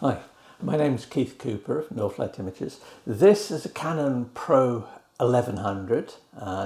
Hi, my name is Keith Cooper of Northlight Images. This is a Canon PRO-1100,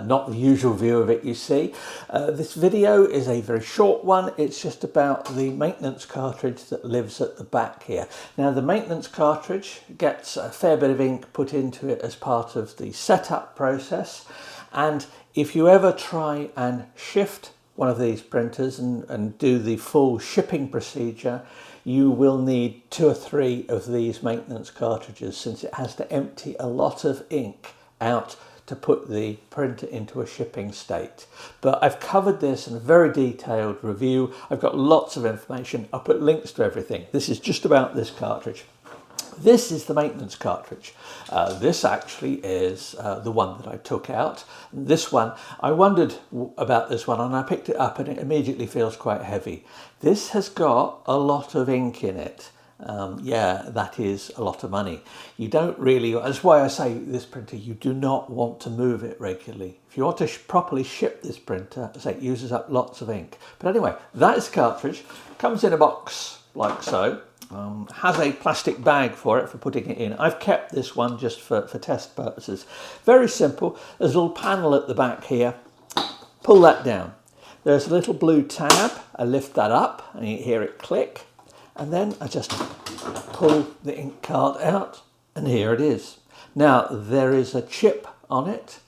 not the usual view of it you see. This video is a very short one. It's just about the maintenance cartridge that lives at the back here. Now the maintenance cartridge gets a fair bit of ink put into it as part of the setup process, and if you ever try and shift one of these printers and do the full shipping procedure, you will need 2 or 3 of these maintenance cartridges, since it has to empty a lot of ink out to put the printer into a shipping state. But I've covered this in a very detailed review. I've got lots of information. I'll put links to everything. This is just about this cartridge. This is the maintenance cartridge. This actually is the one that I took out. This one, I wondered about this one and I picked it up and it immediately feels quite heavy. This has got a lot of ink in it. Yeah, that is a lot of money. You don't really, that's why I say this printer, you do not want to move it regularly. If you want to properly ship this printer, I say it uses up lots of ink. But anyway, that is the cartridge. Comes in a box like so. Has a plastic bag for it for putting it in. I've kept this one just for test purposes. Very simple. There's a little panel at the back here. Pull that down. There's a little blue tab. I lift that up and you hear it click. And then I just pull the ink card out and here it is. Now there is a chip on it,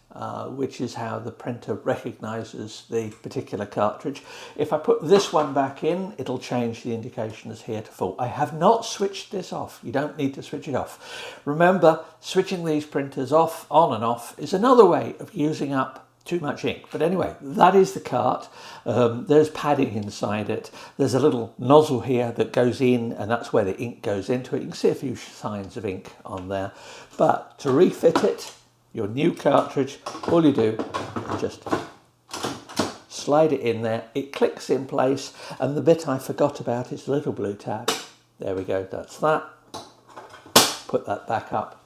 which is how the printer recognizes the particular cartridge. If I put this one back in, it'll change the indication as here to full. I have not switched this off. You don't need to switch it off. Remember, switching these printers off, on and off, is another way of using up too much ink. But anyway, that is the cart. There's padding inside it. There's a little nozzle here that goes in, and that's where the ink goes into it. You can see a few signs of ink on there. But to refit it, your new cartridge, all you do is just slide it in there. It clicks in place, and the bit I forgot about is the little blue tab. There we go, that's that. Put that back up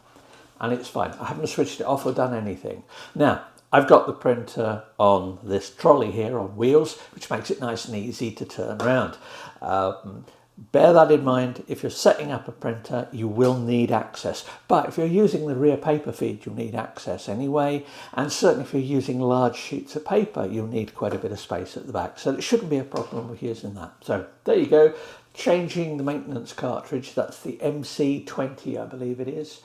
and it's fine. I haven't switched it off or done anything. Now, I've got the printer on this trolley here on wheels, which makes it nice and easy to turn around. Bear that in mind. If you're setting up a printer, you will need access. But if you're using the rear paper feed, you'll need access anyway. And certainly if you're using large sheets of paper, you'll need quite a bit of space at the back. So it shouldn't be a problem with using that. So there you go. Changing the maintenance cartridge. That's the MC-20, I believe it is.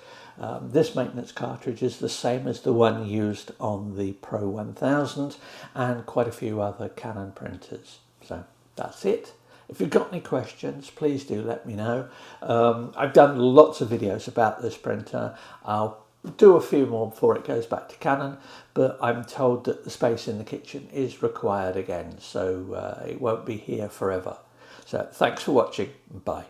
This maintenance cartridge is the same as the one used on the PRO-1100 and quite a few other Canon printers. So that's it. If you've got any questions, please do let me know. I've done lots of videos about this printer. I'll do a few more before it goes back to Canon, but I'm told that the space in the kitchen is required again, so it won't be here forever. So thanks for watching. Bye.